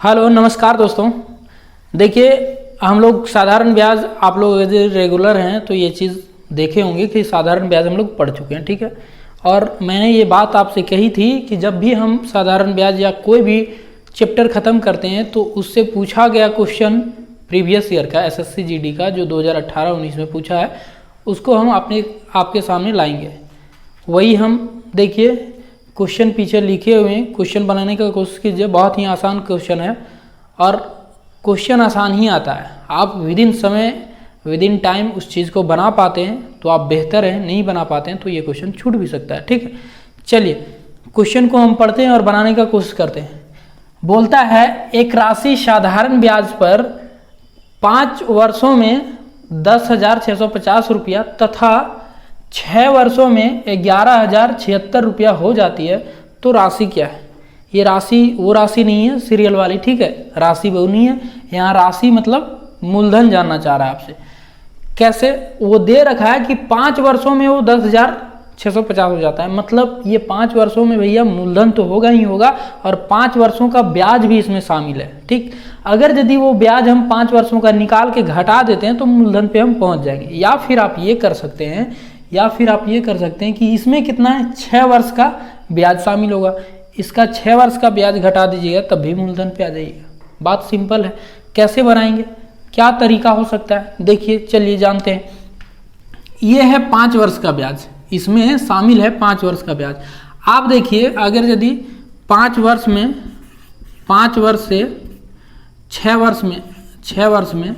Hello नमस्कार दोस्तों। देखिए हम लोग साधारण ब्याज, आप लोग यदि रेगुलर हैं तो ये चीज़ देखे होंगे कि साधारण ब्याज हम लोग पढ़ चुके हैं, ठीक है। और मैंने ये बात आपसे कही थी कि जब भी हम साधारण ब्याज या कोई भी चैप्टर ख़त्म करते हैं तो उससे पूछा गया क्वेश्चन प्रीवियस ईयर का एसएससी जीडी का जो 2018-19 में पूछा है उसको हम आपके सामने लाएंगे। वही हम देखिए क्वेश्चन पीछे लिखे हुए हैं, क्वेश्चन बनाने का कोशिश कीजिए। बहुत ही आसान क्वेश्चन है और क्वेश्चन आसान ही आता है। आप विद इन टाइम उस चीज़ को बना पाते हैं तो आप बेहतर हैं, नहीं बना पाते हैं तो ये क्वेश्चन छूट भी सकता है, ठीक है। चलिए क्वेश्चन को हम पढ़ते हैं और बनाने का कोशिश करते हैं। बोलता है एक राशि साधारण ब्याज पर 5 वर्षों में 10,650 रुपया तथा 6 वर्षों में 11,076 रुपया हो जाती है तो राशि क्या है। ये राशि वो राशि नहीं है सीरियल वाली, ठीक है। राशि वो नहीं है, यहाँ राशि मतलब मूलधन जानना चाह रहा है आपसे। कैसे वो दे रखा है कि 5 वर्षों में वो 10,650 हो जाता है, मतलब ये 5 वर्षों में भैया मूलधन तो होगा ही होगा और 5 वर्षों का ब्याज भी इसमें शामिल है, ठीक। अगर यदि वो ब्याज हम 5 वर्षों का निकाल के घटा देते हैं तो मूलधन पे हम पहुंच जाएंगे। या फिर आप ये कर सकते हैं कि इसमें कितना है, 6 वर्ष का ब्याज शामिल होगा। इसका 6 वर्ष का ब्याज घटा दीजिएगा तब भी मूलधन पे आ जाइएगा। बात सिंपल है। कैसे बनाएंगे, क्या तरीका हो सकता है, देखिए चलिए जानते हैं। ये है 5 वर्ष का ब्याज, इसमें शामिल है 5 वर्ष का ब्याज। आप देखिए अगर यदि 5 वर्ष से 6 वर्ष में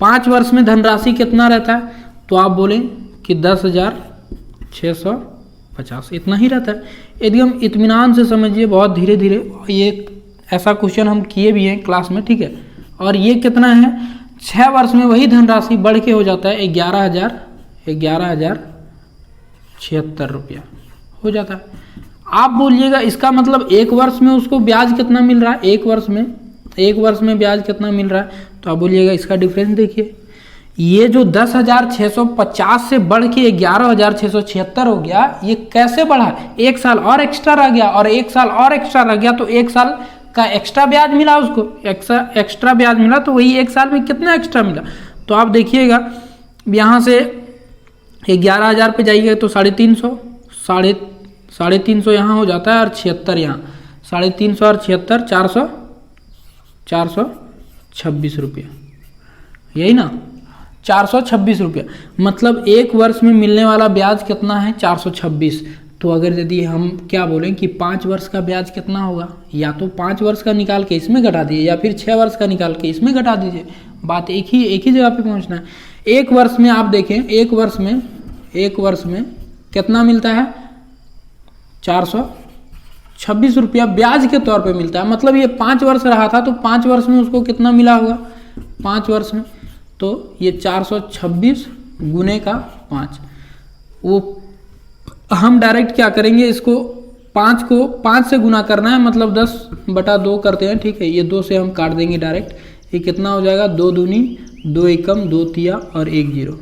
5 वर्ष में धनराशि कितना रहता है तो आप बोलें कि 10,650 इतना ही रहता है। यदि हम इत्मीनान से समझिए, बहुत धीरे धीरे, ये ऐसा क्वेश्चन हम किए भी हैं क्लास में, ठीक है। और ये कितना है, 6 वर्ष में वही धनराशि बढ़ के हो जाता है 11,076 रुपया हो जाता है। आप बोलिएगा इसका मतलब 1 वर्ष में उसको ब्याज कितना मिल रहा है, 1 वर्ष में ब्याज कितना मिल रहा है, तो आप बोलिएगा इसका डिफरेंस देखिए। ये जो 10,650 से बढ़ के 11,676 हो गया, ये कैसे बढ़ा, 1 साल और एक्स्ट्रा रह गया और 1 साल और एक्स्ट्रा रह गया तो 1 साल का एक्स्ट्रा ब्याज मिला उसको, एक्स्ट्रा ब्याज मिला तो वही 1 साल में कितना एक्स्ट्रा मिला। तो आप देखिएगा यहाँ से 11,000 पे जाइएगा तो 350 यहाँ हो जाता है और 76 यहाँ, 350 और 76 426 रुपया, यही ना, 426 रुपया। मतलब 1 वर्ष में मिलने वाला ब्याज कितना है, 426। तो अगर यदि हम क्या बोलें कि 5 वर्ष का ब्याज कितना होगा, या तो 5 वर्ष का निकाल के इसमें घटा दीजिए या फिर 6 वर्ष का निकाल के इसमें घटा दीजिए। बात एक ही जगह पे पहुंचना है। 1 वर्ष में आप देखें, 1 वर्ष में कितना मिलता है, 426 रुपया ब्याज के तौर पे मिलता है। मतलब ये 5 वर्ष रहा था तो 5 वर्ष में उसको कितना मिला होगा, 5 वर्ष में, तो ये 426 गुने का 5। वो हम डायरेक्ट क्या करेंगे, इसको 5 को 5 से गुना करना है, मतलब 10/2 करते हैं, ठीक है। ये 2 से हम काट देंगे डायरेक्ट, ये कितना हो जाएगा, 2 दूनी 2 एकम 2 तिया और 1 जीरो।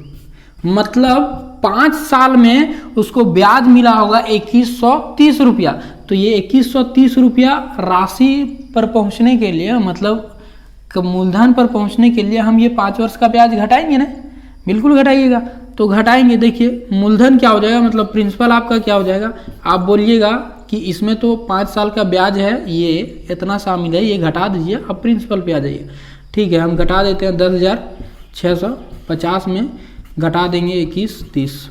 मतलब 5 साल में उसको ब्याज मिला होगा 2130 रुपया। तो ये 2130 रुपया राशि पर पहुंचने के लिए, मतलब मूलधन पर पहुंचने के लिए हम ये 5 वर्ष का ब्याज घटाएंगे ना, बिल्कुल घटाइएगा। तो घटाएंगे, देखिए मूलधन क्या हो जाएगा, मतलब प्रिंसिपल आपका क्या हो जाएगा। आप बोलिएगा कि इसमें तो 5 साल का ब्याज है, ये इतना शामिल है, ये घटा दीजिए, अब प्रिंसिपल पे आ जाइए, ठीक है। हम घटा देते हैं, 10,650 में घटा देंगे 2130,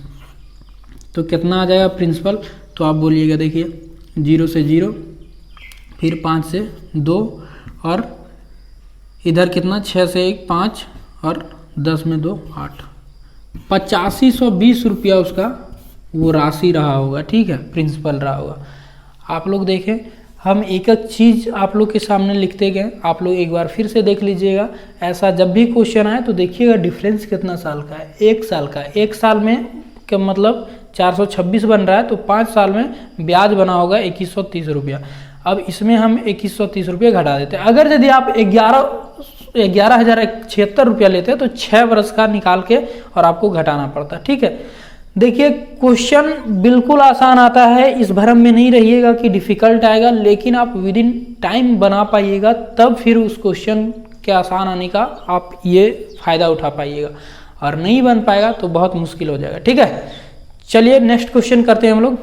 तो कितना आ जाएगा प्रिंसिपल। तो आप बोलिएगा, देखिए 0 से 0, फिर 5 से 2 और इधर कितना, 6 से 1 5 और 10 में 2 8, 8520 रुपया उसका वो राशि रहा होगा, ठीक है, प्रिंसिपल रहा होगा। आप लोग देखें, हम एक एक चीज़ आप लोग के सामने लिखते गए, आप लोग एक बार फिर से देख लीजिएगा। ऐसा जब भी क्वेश्चन आए तो देखिएगा डिफरेंस कितना साल का है, 1 साल का। 1 साल में क्या मतलब 426 बन रहा है तो 5 साल में ब्याज बना होगा 2130 रुपया। अब इसमें हम 2130 रुपये घटा देते हैं। अगर यदि आप 11,076 रुपया लेते हैं तो 6 वर्ष का निकाल के और आपको घटाना पड़ता है, ठीक है। देखिए क्वेश्चन बिल्कुल आसान आता है, इस भ्रम में नहीं रहिएगा कि डिफिकल्ट आएगा, लेकिन आप विद इन टाइम बना पाइएगा तब फिर उस क्वेश्चन के आसान आने का आप ये फायदा उठा पाइएगा, और नहीं बन पाएगा तो बहुत मुश्किल हो जाएगा। ठीक है, चलिए नेक्स्ट क्वेश्चन करते हैं हम लोग।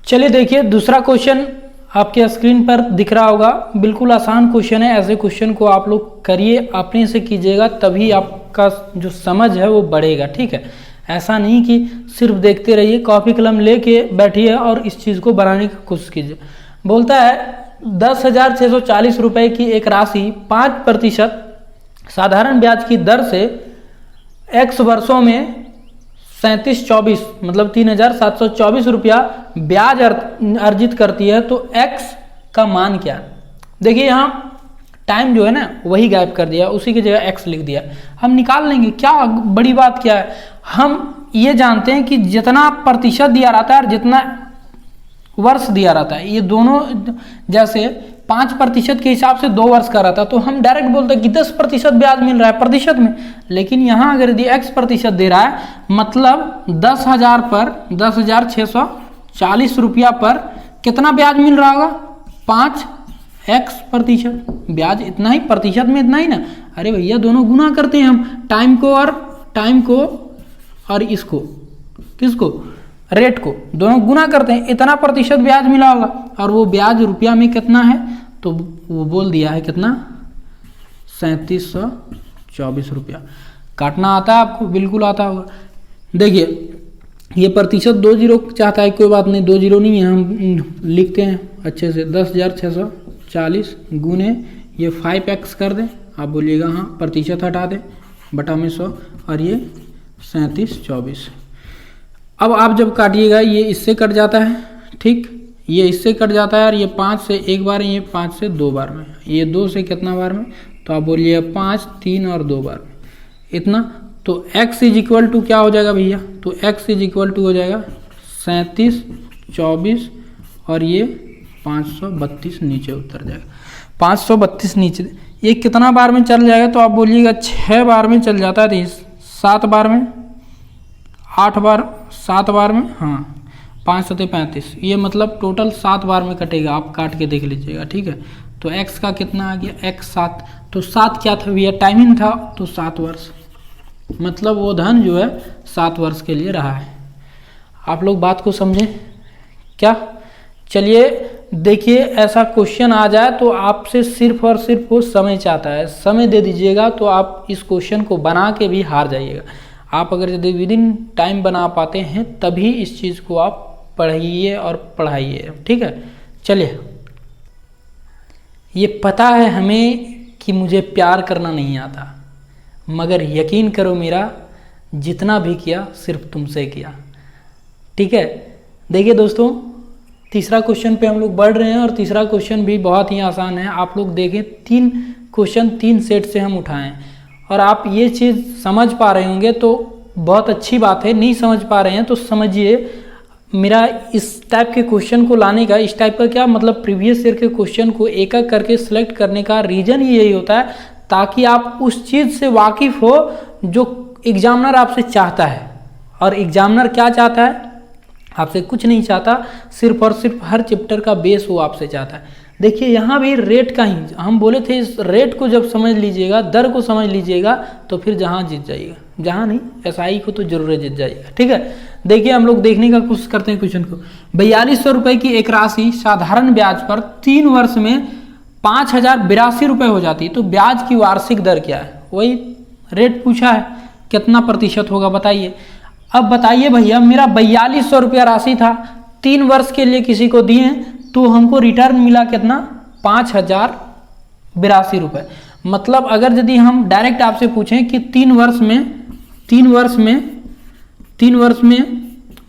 चलिए देखिए दूसरा क्वेश्चन आपके स्क्रीन पर दिख रहा होगा, बिल्कुल आसान क्वेश्चन है। ऐसे क्वेश्चन को आप लोग करिए, अपने से कीजिएगा, तभी आपका जो समझ है वो बढ़ेगा। ठीक है, ऐसा नहीं कि सिर्फ देखते रहिए, कॉपी कलम लेके बैठिए और इस चीज़ को बनाने की कोशिश कीजिए। बोलता है 10,640 रुपये की एक राशि 5% साधारण ब्याज की दर से x वर्षों में 3724 मतलब 3,724 रुपया ब्याज अर्जित करती है, तो x का मान क्या है? देखिए यहाँ टाइम जो है ना वही गायब कर दिया, उसी की जगह x लिख दिया। हम निकाल लेंगे, क्या बड़ी बात क्या है। हम ये जानते हैं कि जितना प्रतिशत दिया रहता है और जितना वर्ष दिया रहता है, ये दोनों जैसे 5% के हिसाब से 2 वर्ष का रहता है, तो हम डायरेक्ट बोलते हैं कि 10% ब्याज मिल रहा है प्रतिशत में। लेकिन यहाँ अगर यदि x% दे रहा है, मतलब 10,000 पर 10,640 रुपया पर कितना ब्याज मिल रहा होगा? 5x%। ब्याज इतना ही, प्रतिशत में इतना ही ना। अरे भैया दोनों गुना करते हैं हम, टाइम को और इसको, किसको? रेट को, दोनों गुना करते हैं, इतना प्रतिशत ब्याज मिला होगा। और वो ब्याज रुपया में कितना है, तो वो बोल दिया है कितना, 3724 रुपया। काटना आता है आपको? बिल्कुल आता होगा। देखिए ये प्रतिशत 2 जीरो चाहता है, कोई बात नहीं, 2 जीरो नहीं है, हम लिखते हैं अच्छे से। 10,640 गुने ये 5x कर दें, आप बोलिएगा हाँ, प्रतिशत हटा दें, बटा में 100, और ये 3724। अब आप जब काटिएगा ये इससे कट जाता है, ठीक, ये इससे कट जाता है, और ये 5 से एक बार में, ये 5 से 2 बार में, ये 2 से कितना बार में, तो आप बोलिए 5, 3 और 2 बार में, इतना। तो x इज इक्वल टू क्या हो जाएगा भैया? तो x इज इक्वल टू हो जाएगा 3724 और ये 532 नीचे उतर जाएगा। 532 नीचे, ये कितना बार में चल जाएगा? तो आप बोलिएगा 6 बार में चल जाता है, 7 बार में, 8 बार, 7 बार में, हाँ 5 7 35, ये मतलब टोटल 7 बार में कटेगा। आप काट के देख लीजिएगा, ठीक है। तो x का कितना आ गया? x 7, तो 7 क्या था भैया? टाइमिंग था, तो 7 वर्ष, मतलब वो धन जो है 7 वर्ष के लिए रहा है। आप लोग बात को समझें क्या? चलिए देखिए, ऐसा क्वेश्चन आ जाए तो आपसे सिर्फ और सिर्फ वो समय चाहता है, समय दे दीजिएगा तो आप इस क्वेश्चन को बना के भी हार जाइएगा। आप अगर यदि विद इन टाइम बना पाते हैं तभी इस चीज़ को आप पढ़िए और पढ़ाइए, ठीक है। चलिए, ये पता है हमें कि मुझे प्यार करना नहीं आता, मगर यकीन करो मेरा, जितना भी किया सिर्फ तुमसे किया, ठीक है। देखिए दोस्तों, तीसरा क्वेश्चन पे हम लोग बढ़ रहे हैं और तीसरा क्वेश्चन भी बहुत ही आसान है। आप लोग देखें, 3 क्वेश्चन 3 सेट से हम उठाएं और आप ये चीज़ समझ पा रहे होंगे तो बहुत अच्छी बात है। नहीं समझ पा रहे हैं तो समझिए, मेरा इस टाइप के क्वेश्चन को लाने का, इस टाइप का क्या मतलब, प्रीवियस ईयर के क्वेश्चन को एक एक करके सिलेक्ट करने का रीज़न ही यही होता है, ताकि आप उस चीज़ से वाकिफ़ हो जो एग्जामिनर आपसे चाहता है। और एग्जामिनर क्या चाहता है? आपसे कुछ नहीं चाहता, सिर्फ और सिर्फ हर चैप्टर का बेस वो आपसे चाहता है। देखिए यहाँ भी रेट का ही, हम बोले थे इस रेट को जब समझ लीजिएगा, दर को समझ लीजिएगा, तो फिर जहाँ जीत जाइएगा, जहाँ नहीं SI को तो जरूर जीत जाइएगा, ठीक है। देखिए हम लोग देखने का कोशिश करते हैं क्वेश्चन को। 4200 रुपये की एक राशि साधारण ब्याज पर 3 वर्ष में 5,082 रुपये हो जाती है, तो ब्याज की वार्षिक दर क्या है? वही रेट पूछा है, कितना प्रतिशत होगा बताइए। अब बताइए भैया, मेरा 4200 रुपया राशि था, 3 वर्ष के लिए किसी को दिए तो हमको रिटर्न मिला कितना? 5,082 रुपये। मतलब अगर यदि हम डायरेक्ट आपसे पूछें कि 3 वर्ष में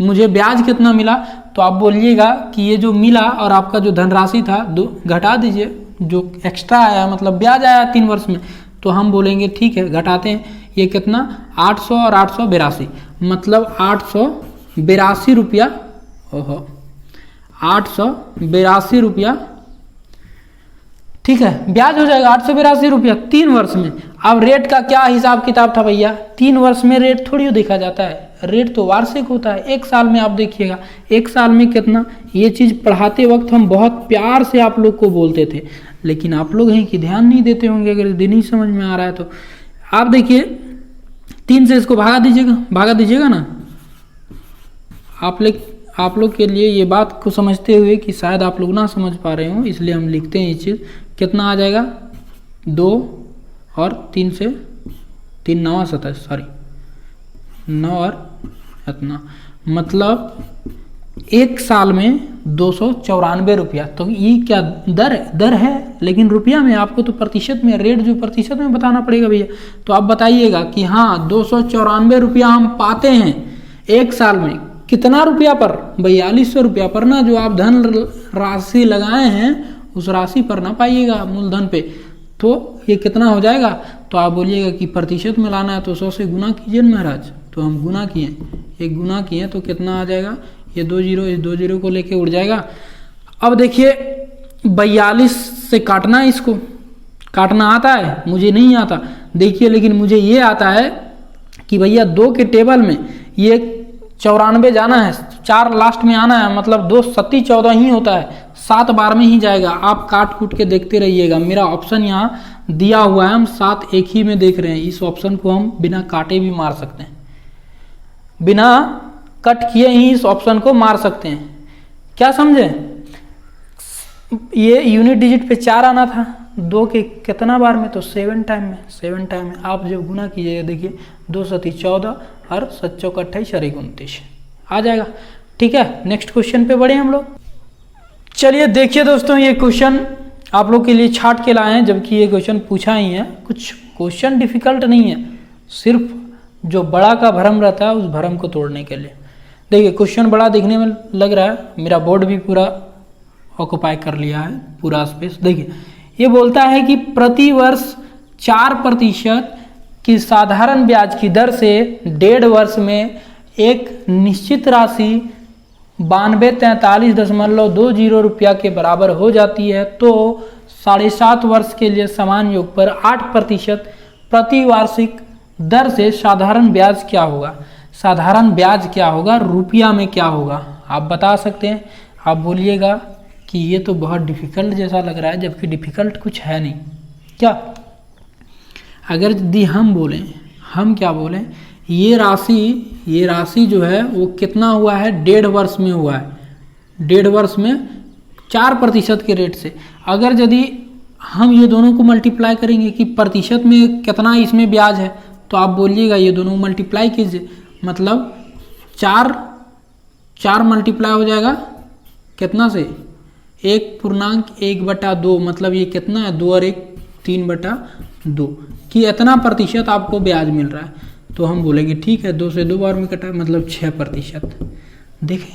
मुझे ब्याज कितना मिला, तो आप बोलिएगा कि ये जो मिला और आपका जो धनराशि था घटा दीजिए, जो एक्स्ट्रा आया मतलब ब्याज आया 3 वर्ष में, तो हम बोलेंगे ठीक है घटाते हैं, ये कितना? 800 और 882, मतलब 882 रुपया, ओहो 882 रुपया, ठीक है, ब्याज हो जाएगा 882 रुपया 3 वर्ष में। अब रेट का क्या हिसाब किताब था भैया, 3 वर्ष में रेट थोड़ी देखा जाता है, रेट तो वार्षिक होता है। 1 साल में आप देखिएगा 1 साल में कितना, ये चीज़ पढ़ाते वक्त हम बहुत प्यार से आप लोग को बोलते थे, लेकिन आप लोग हैं कि ध्यान नहीं देते होंगे। अगर दिन ही समझ में आ रहा है तो आप देखिए 3 से इसको भागा दीजिएगा ना। आप लोग के लिए ये बात को समझते हुए कि शायद आप लोग ना समझ पा रहे हो, इसलिए हम लिखते हैं ये चीज़। कितना आ जाएगा, 2 और 3 से 3 9 27, सॉरी 9 और इतना, मतलब 1 साल में 294 रुपया। तो ये क्या दर है, लेकिन रुपया में आपको तो प्रतिशत में, रेट जो प्रतिशत में बताना पड़ेगा भैया। तो आप बताइएगा कि हाँ 294 रुपया हम पाते हैं 1 साल में। कितना रुपया पर, 4200 रुपया पर ना, जो आप धन राशि लगाए हैं उस राशि पर ना पाइएगा, मूलधन पे। तो ये कितना हो जाएगा, तो आप बोलिएगा कि प्रतिशत में लाना है तो 100 से गुना कीजिए महाराज। तो हम गुना किए, एक गुना किए तो कितना आ जाएगा, ये 2 जीरो, इस 2 जीरो को लेके उड़ जाएगा। अब देखिए 42 से काटना है, इसको काटना आता है, मुझे नहीं आता देखिए, लेकिन मुझे ये आता है कि भैया 2 के टेबल में ये 94 जाना है, 4 लास्ट में आना है, मतलब 2 सत्ती 14 ही होता है, 7 बार में ही जाएगा। आप काट कूट के देखते रहिएगा, मेरा ऑप्शन यहाँ दिया हुआ है, हम 7 एक ही में देख रहे हैं। इस ऑप्शन को हम बिना काटे भी मार सकते हैं, बिना कट किए ही इस ऑप्शन को मार सकते हैं। क्या समझे, ये यूनिट डिजिट पे 4 आना था, 2 के कितना बार में, तो 7 टाइम में, 7 टाइम में आप जब गुना कीजिएगा देखिए 2 सती 14 और 7 चौक 28 और 29 आ जाएगा। ठीक है, नेक्स्ट क्वेश्चन पे बढ़े हम लोग। चलिए देखिए दोस्तों, ये क्वेश्चन आप लोग के लिए छाट के लाए हैं, जबकि ये क्वेश्चन पूछा ही है। कुछ क्वेश्चन डिफिकल्ट नहीं है, सिर्फ जो बड़ा का भरम रहता है उस भरम को तोड़ने के लिए। देखिए क्वेश्चन बड़ा दिखने में लग रहा है, मेरा बोर्ड भी पूरा ऑक्युपाई कर लिया है पूरा स्पेस। देखिए ये बोलता है कि प्रति वर्ष 4% की साधारण ब्याज की दर से 1.5 वर्ष में एक निश्चित राशि 9243.20 रुपया के बराबर हो जाती है, तो 7.5 वर्ष के लिए समान योग पर 8% प्रति वार्षिक दर से साधारण ब्याज क्या होगा। साधारण ब्याज क्या होगा, रुपया में क्या होगा, आप बता सकते हैं। आप बोलिएगा कि ये तो बहुत डिफिकल्ट जैसा लग रहा है, जबकि डिफिकल्ट कुछ है नहीं। क्या, अगर यदि हम बोलें, हम क्या बोलें, ये राशि जो है वो कितना हुआ है, 1.5 वर्ष में हुआ है, 1.5 वर्ष में 4% के रेट से। अगर यदि हम ये दोनों को मल्टीप्लाई करेंगे कि प्रतिशत में कितना इसमें ब्याज है, तो आप बोलिएगा ये दोनों मल्टीप्लाई कीजिए, मतलब 4 मल्टीप्लाई हो जाएगा कितना से, 1.1/2, मतलब ये कितना है, 2 और 1 3/2 कि इतना प्रतिशत आपको ब्याज मिल रहा है। तो हम बोलेंगे ठीक है, 2 से 2 बार में कटा, मतलब 6%। देखें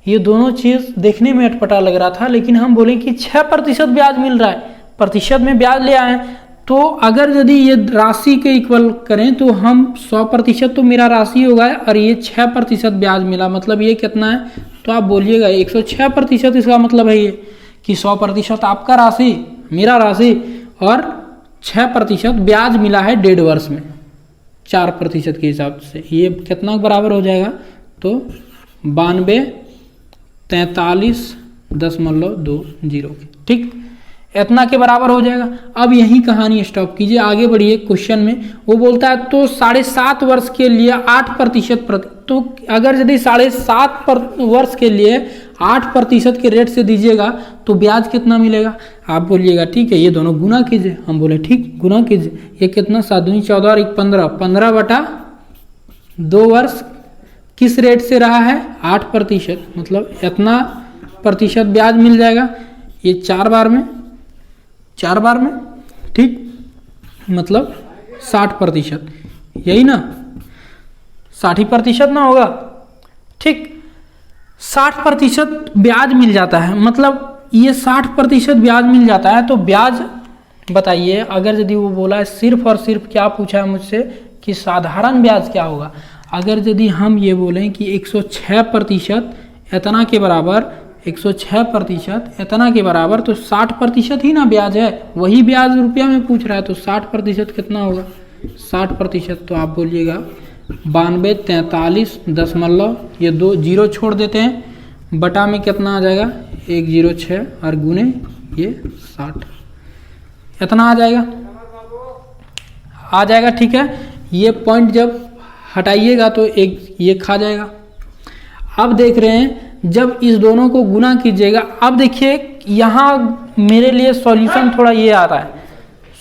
ये दोनों चीज़ देखने में अटपटा लग रहा था, लेकिन हम बोले कि 6% ब्याज मिल रहा है, प्रतिशत में ब्याज ले आए। तो अगर यदि ये राशि के इक्वल करें तो हम 100% तो मेरा राशि होगा, और ये 6% ब्याज मिला, मतलब ये कितना है, तो आप बोलिएगा 106%। इसका मतलब है ये कि 100% आपका राशि, मेरा राशि, और 6% ब्याज मिला है 1.5 वर्ष में 4% के हिसाब से। ये कितना बराबर हो जाएगा, तो 9243.20 के, ठीक, इतना के बराबर हो जाएगा। अब यही कहानी स्टॉप कीजिए, आगे बढ़िए क्वेश्चन में। वो बोलता है तो 7.5 वर्ष के लिए 8%, तो अगर यदि 7.5 वर्ष के लिए 8% के रेट से दीजिएगा तो ब्याज कितना मिलेगा। आप बोलिएगा ठीक है, ये दोनों गुना कीजिए। हम बोले ठीक, गुना कीजिए। ये कितना, 7 दूनी 14 और 1 15, 15/2 वर्ष किस रेट से रहा है, 8%, मतलब इतना प्रतिशत ब्याज मिल जाएगा। ये 4 बार में, ठीक, मतलब 60%, यही ना, 60% ना होगा, ठीक, 60% ब्याज मिल जाता है, मतलब ये 60% ब्याज मिल जाता है। तो ब्याज बताइए, अगर यदि वो बोला है सिर्फ और सिर्फ क्या पूछा है मुझसे कि साधारण ब्याज क्या होगा। अगर यदि हम ये बोलें कि 106% इतना के बराबर 106% इतना के बराबर, तो 60% ही ना ब्याज है, वही ब्याज रुपया में पूछ रहा है, तो 60% कितना होगा? 60%, तो आप बोलिएगा 92 43 दशमलव, ये 2 जीरो छोड़ देते हैं, बटा में कितना आ जाएगा? 106 और गुने ये 60, इतना आ जाएगा। ठीक है, ये पॉइंट जब हटाइएगा तो एक ये खा जाएगा। अब देख रहे हैं जब इस दोनों को गुना कीजिएगा, अब देखिए यहाँ मेरे लिए सॉल्यूशन थोड़ा ये आ रहा है,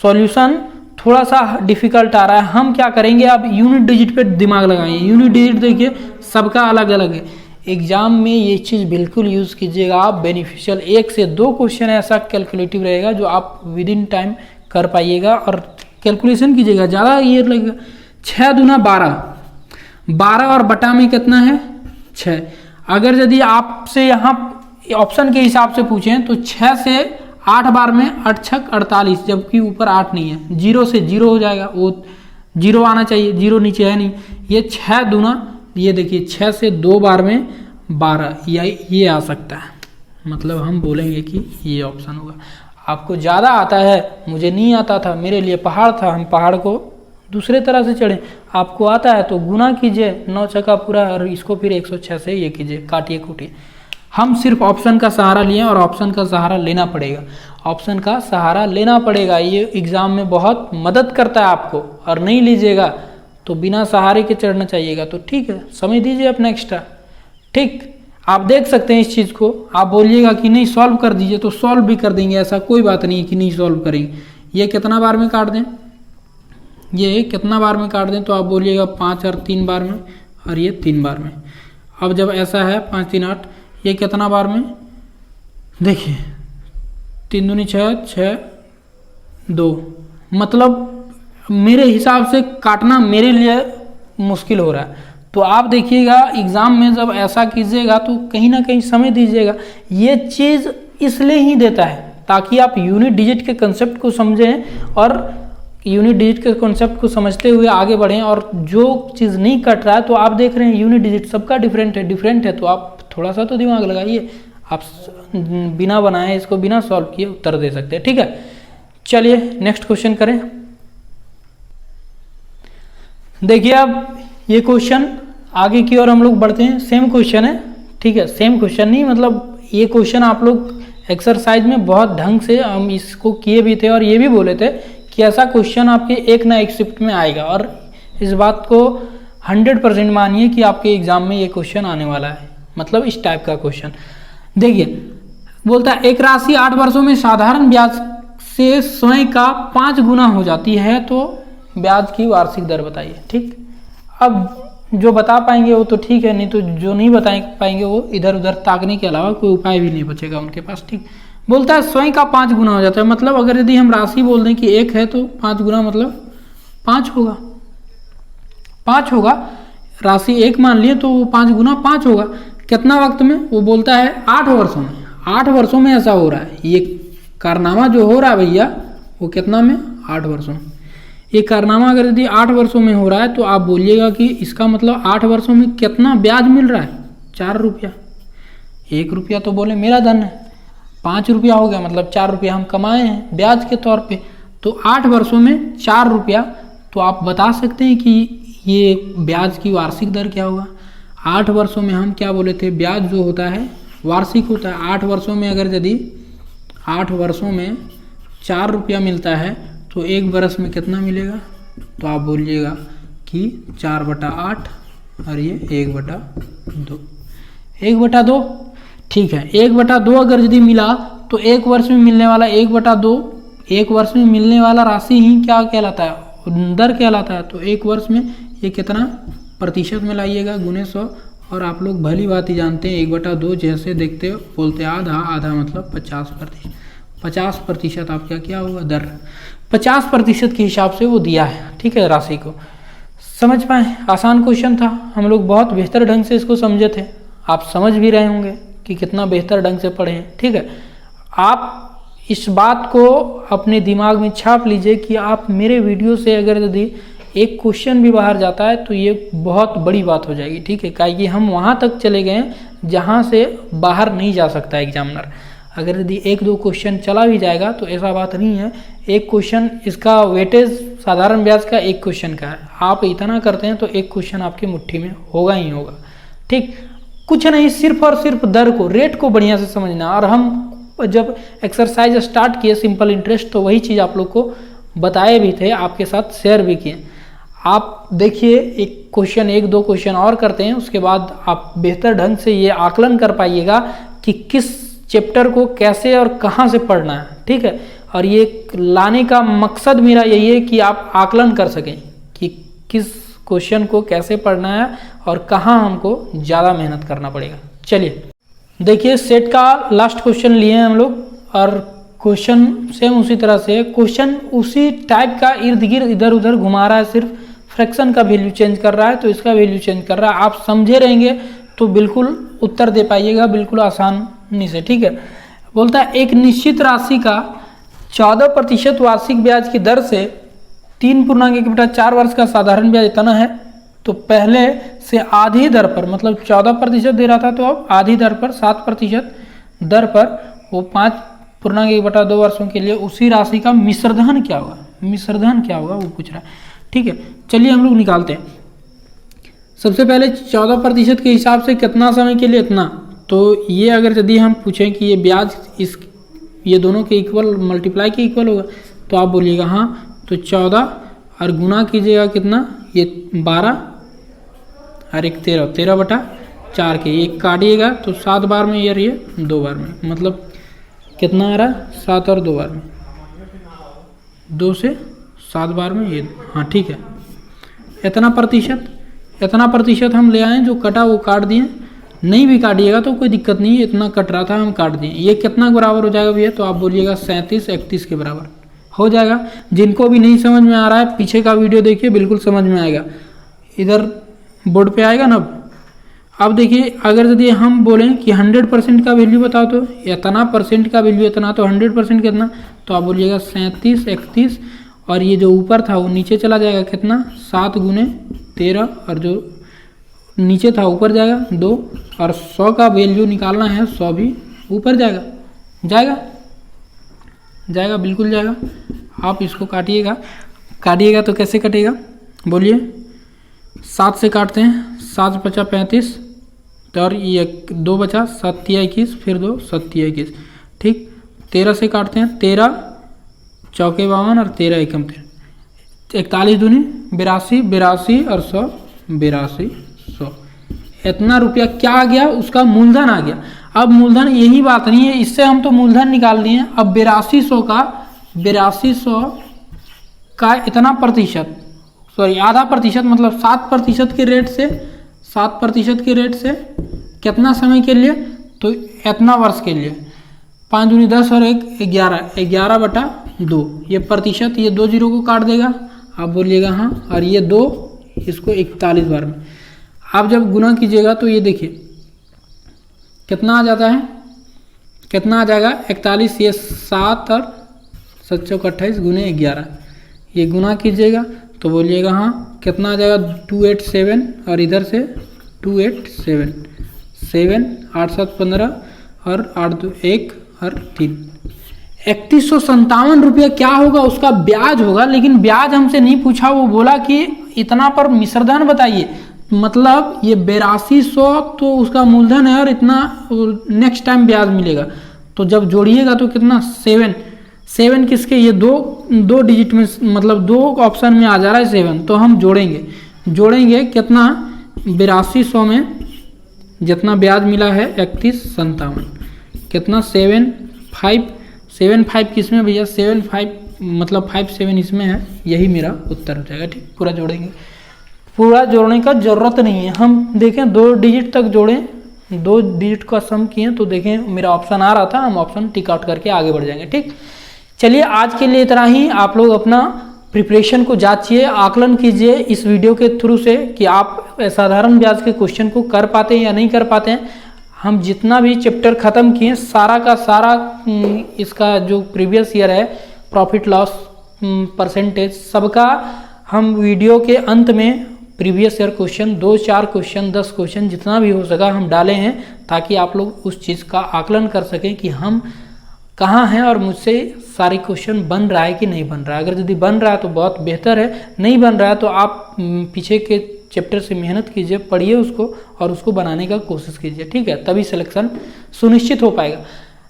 सॉल्यूशन थोड़ा सा डिफिकल्ट आ रहा है। हम क्या करेंगे, अब यूनिट डिजिट पे दिमाग लगाइए। यूनिट डिजिट देखिए सबका अलग अलग है, एग्जाम में ये चीज़ बिल्कुल यूज़ कीजिएगा आप, बेनिफिशियल। 1 से 2 क्वेश्चन ऐसा कैलकुलेटिव रहेगा जो आप विद इन टाइम कर पाइएगा, और कैलकुलेशन कीजिएगा, ज़्यादा ये लगेगा। 6 दूना 12, 12 और बटा में कितना है? 6। अगर यदि आपसे यहाँ ऑप्शन के हिसाब से पूछें तो 6 से 8 बार में 8 छक 48, जबकि ऊपर 8 नहीं है, 0 से 0 हो जाएगा, वो 0 आना चाहिए, 0 नीचे है नहीं। ये 6 दूना, ये देखिए 6 से 2 बार में 12, ये आ सकता है, मतलब हम बोलेंगे कि ये ऑप्शन होगा। आपको ज़्यादा आता है, मुझे नहीं आता था, मेरे लिए पहाड़ था, हम पहाड़ को दूसरे तरह से चढ़े। आपको आता है तो गुना कीजिए 9 छक्का पूरा, और इसको फिर 106 से ये कीजिए, काटिए कूटिए। हम सिर्फ ऑप्शन का सहारा लिए, और ऑप्शन का सहारा लेना पड़ेगा, ऑप्शन का सहारा लेना पड़ेगा। ये एग्ज़ाम में बहुत मदद करता है आपको, और नहीं लीजिएगा तो बिना सहारे के चढ़ना चाहिएगा। तो ठीक है, समय दीजिए अपना एक्स्ट्रा। ठीक, आप देख सकते हैं इस चीज़ को, आप बोलिएगा कि नहीं सॉल्व कर दीजिए तो सॉल्व भी कर देंगे, ऐसा कोई बात नहीं है कि नहीं सॉल्व करेंगे। ये कितना बार में काट दें, ये कितना बार में काट दें, तो आप बोलिएगा 5 और 3 बार में, और ये 3 बार में। अब जब ऐसा है 5 3 8, ये कितना बार में? देखिए 3 दूनी 6, 6 2, मतलब मेरे हिसाब से काटना मेरे लिए मुश्किल हो रहा है। तो आप देखिएगा एग्ज़ाम में जब ऐसा कीजिएगा तो कहीं ना कहीं समय दीजिएगा। ये चीज़ इसलिए ही देता है ताकि आप यूनिट डिजिट के कंसेप्ट को समझें, और यूनिट डिजिट के कॉन्सेप्ट को समझते हुए आगे बढ़ें। और जो चीज़ नहीं कट रहा है, तो आप देख रहे हैं यूनिट डिजिट सबका डिफरेंट है, तो आप थोड़ा सा तो दिमाग लगाइए। आप बिना बनाए इसको, बिना सॉल्व किए उत्तर दे सकते हैं। ठीक है, चलिए नेक्स्ट क्वेश्चन करें। देखिए अब ये क्वेश्चन आगे की ओर हम लोग बढ़ते हैं। सेम क्वेश्चन है, ठीक है, सेम क्वेश्चन नहीं, मतलब ये क्वेश्चन आप लोग एक्सरसाइज में बहुत ढंग से हम इसको किए भी थे, और ये भी बोले थे कि ऐसा क्वेश्चन आपके एक ना एक शिफ्ट में आएगा, और इस बात को 100% मानिए कि आपके एग्जाम में ये क्वेश्चन आने वाला है, मतलब इस टाइप का क्वेश्चन। देखिए बोलता है एक राशि 8 वर्षों में साधारण ब्याज से स्वयं का 5 गुना हो जाती है, तो ब्याज की वार्षिक दर बताइए। ठीक, अब जो बता पाएंगे वो तो ठीक है, नहीं तो जो नहीं बता पाएंगे वो इधर उधर ताकने के अलावा कोई उपाय भी नहीं बचेगा उनके पास। ठीक, बोलता है स्वयं का 5 गुना हो जाता है, मतलब अगर यदि हम राशि बोल दें कि 1 है तो 5 गुना मतलब 5 होगा, 5 होगा। राशि 1 मान लिए तो वो 5 गुना 5 होगा। कितना वक्त में? वो बोलता है 8 वर्षों में। 8 वर्षों में ऐसा हो रहा है, ये कारनामा जो हो रहा है भैया वो कितना में? 8 वर्षों में। ये कारनामा अगर यदि 8 वर्षों में हो रहा है तो आप बोलिएगा कि इसका मतलब 8 वर्षों में कितना ब्याज मिल रहा है? 4 रुपया। 1 रुपया तो बोले मेरा धन है, 5 रुपया हो गया, मतलब 4 रुपया हम कमाए हैं ब्याज के तौर पे। तो 8 वर्षों में 4 रुपया, तो आप बता सकते हैं कि ये ब्याज की वार्षिक दर क्या होगा। 8 वर्षों में हम क्या बोले थे, ब्याज जो होता है वार्षिक होता है। 8 वर्षों में अगर यदि 8 वर्षों में 4 रुपया मिलता है तो 1 वर्ष में कितना मिलेगा? तो आप बोलिएगा कि 4/8 और ये 1/2। 1/2, ठीक है। 1/2 अगर यदि मिला तो 1 वर्ष में मिलने वाला 1/2, 1 वर्ष में मिलने वाला राशि ही क्या कहलाता है? दर कहलाता है। तो 1 वर्ष में ये कितना प्रतिशत में लाइएगा? गुने 100। और आप लोग भली बात ही जानते हैं 1/2 जैसे देखते हो बोलते आधा, आधा मतलब 50%। 50% आपका क्या होगा? दर। 50% के हिसाब से वो दिया है, ठीक है, राशि को। समझ पाए? आसान क्वेश्चन था, हम लोग बहुत बेहतर ढंग से इसको समझे थे। आप समझ भी रहे होंगे कि कितना बेहतर ढंग से पढ़े हैं, ठीक है। आप इस बात को अपने दिमाग में छाप लीजिए कि आप मेरे वीडियो से अगर यदि एक क्वेश्चन भी बाहर जाता है तो ये बहुत बड़ी बात हो जाएगी, ठीक है। क्योंकि हम वहाँ तक चले गए हैं जहाँ से बाहर नहीं जा सकता एग्जामिनर। अगर यदि 1-2 क्वेश्चन चला भी जाएगा तो ऐसा बात नहीं है, एक क्वेश्चन इसका वेटेज साधारण ब्याज का 1 क्वेश्चन का है, आप इतना करते हैं तो 1 क्वेश्चन आपकी मुट्ठी में होगा ही होगा। ठीक, कुछ नहीं, सिर्फ और सिर्फ दर को, रेट को बढ़िया से समझना। और हम जब एक्सरसाइज स्टार्ट किए सिंपल इंटरेस्ट तो वही चीज़ आप लोग को बताए भी थे, आपके साथ शेयर भी किए। आप देखिए, एक क्वेश्चन 1-2 क्वेश्चन और करते हैं, उसके बाद आप बेहतर ढंग से ये आकलन कर पाइएगा कि किस चैप्टर को कैसे और कहाँ से पढ़ना है। ठीक है, और ये लाने का मकसद मेरा यही है कि आप आकलन कर सकें कि किस क्वेश्चन को कैसे पढ़ना है और कहाँ हमको ज़्यादा मेहनत करना पड़ेगा। चलिए देखिए, सेट का लास्ट क्वेश्चन लिए हैं हम लोग, और क्वेश्चन सेम उसी तरह से, क्वेश्चन उसी टाइप का इर्द गिर्द इधर उधर घुमा रहा है, सिर्फ फ्रैक्शन का वैल्यू चेंज कर रहा है, तो इसका वैल्यू चेंज कर रहा है। आप समझे रहेंगे तो बिल्कुल उत्तर दे पाइएगा, बिल्कुल आसानी से। ठीक है, बोलता है एक निश्चित राशि का 14% वार्षिक ब्याज की दर से 3.1/4 वर्ष का साधारण ब्याज इतना है, तो पहले से आधी दर पर, मतलब 14% दे रहा था तो अब आधी दर पर 7% दर पर वो 5.1/2 वर्षों के लिए उसी राशि का मिश्रधन क्या होगा, मिश्रधन क्या होगा वो पूछ रहा है। ठीक है, चलिए हम लोग निकालते हैं। सबसे पहले 14% के हिसाब से कितना समय के लिए इतना, तो ये अगर यदि हम पूछें कि ये ब्याज ये दोनों के इक्वल, मल्टीप्लाई के इक्वल होगा, तो आप बोलिएगा हाँ, तो 14 और गुना कीजिएगा कितना, ये 12 और एक 13/4 के, एक काटिएगा तो 7 बार में, ये 2 बार में, मतलब कितना आ रहा है 7 और 2 बार में, 2 से 7 बार में ये, हाँ ठीक है। इतना प्रतिशत हम ले आए, जो कटा वो काट दिए, नहीं भी काटिएगा तो कोई दिक्कत नहीं है, इतना कट रहा था हम काट दिए। ये कितना बराबर हो जाएगा भैया, तो आप बोलिएगा 37-31 के बराबर हो जाएगा। जिनको भी नहीं समझ में आ रहा है पीछे का वीडियो देखिए, बिल्कुल समझ में आएगा, इधर बोर्ड पे आएगा ना। अब देखिए, अगर यदि हम बोलें कि 100% का वैल्यू बताओ तो इतना परसेंट का वैल्यू इतना, तो 100% कितना, तो आप बोलिएगा 37-31, और ये जो ऊपर था वो नीचे चला जाएगा, कितना 7 गुने 13, और जो नीचे था ऊपर जाएगा 2, और 100 का वैल्यू निकालना है, 100 भी ऊपर जाएगा, जाएगा बिल्कुल जाएगा। आप इसको काटिएगा तो कैसे कटेगा बोलिए, 7 से काटते हैं, 7 × 5 = 35, और ये 2 बचा, 7 × 21, फिर 2 7 × 21, ठीक। 13 से काटते हैं, 13 × 4 = 52 और 13 × 1 = 41 दूनी 82, 82 और 100 82 100। इतना रुपया क्या आ गया, उसका मूलधन आ गया। अब मूलधन यही बात नहीं है, इससे हम तो मूलधन निकाल लिए हैं। अब 8200 का इतना प्रतिशत, सॉरी आधा प्रतिशत, मतलब 7% के रेट से, 7% के रेट से कितना समय के लिए, तो इतना वर्ष के लिए। 5 दूनी 10 और 1 11, 11/2, ये प्रतिशत, ये 2 जीरो को काट देगा, आप बोलिएगा हाँ, और ये 2 इसको 41 बार में आप जब गुना कीजिएगा तो ये देखिए कितना आ जाता है, कितना आ जाएगा 41, ये 7 और 7 × 28 गुने 11, ये गुना कीजिएगा तो बोलिएगा हाँ, कितना आ जाएगा 287, और इधर से 287, 7 8 7 15 और 8 2 1 और 3, 3157 रुपया क्या होगा, उसका ब्याज होगा। लेकिन ब्याज हमसे नहीं पूछा, वो बोला कि इतना पर मिश्रधन बताइए, मतलब ये 8200 तो उसका मूलधन है और इतना नेक्स्ट टाइम ब्याज मिलेगा। तो जब जोड़िएगा तो कितना 7 किसके, ये दो डिजिट में, मतलब 2 ऑप्शन में आ जा रहा है 7, तो हम जोड़ेंगे कितना 8200 में जितना ब्याज मिला है 3157, कितना 75 किस में भैया, 75 मतलब 57 इसमें है, यही मेरा उत्तर हो जाएगा। ठीक, पूरा जोड़ेंगे, पूरा जोड़ने का जरूरत नहीं है। हम देखें 2 डिजिट तक जोड़ें, 2 डिजिट का सम किए तो देखें मेरा ऑप्शन आ रहा था, हम ऑप्शन टिक आउट करके आगे बढ़ जाएंगे। ठीक, चलिए आज के लिए इतना ही। आप लोग अपना प्रिपरेशन को जांचिए, आकलन कीजिए इस वीडियो के थ्रू से कि आप साधारण ब्याज के क्वेश्चन को कर पाते हैं या नहीं कर पाते हैं। हम जितना भी चैप्टर ख़त्म किए, सारा का सारा इसका जो प्रीवियस ईयर है, प्रॉफिट लॉस परसेंटेज, सबका हम वीडियो के अंत में previous year question 2-4 question 10 question जितना भी हो सका हम डाले हैं, ताकि आप लोग उस चीज़ का आकलन कर सकें कि हम कहाँ हैं और मुझसे सारे क्वेश्चन बन रहा है कि नहीं बन रहा है। अगर यदि बन रहा है तो बहुत बेहतर है, नहीं बन रहा है तो आप पीछे के चैप्टर से मेहनत कीजिए, पढ़िए उसको और उसको बनाने का कोशिश कीजिए, ठीक है, तभी सिलेक्शन सुनिश्चित हो पाएगा।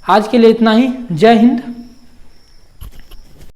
आज के लिए इतना ही। जय हिंद।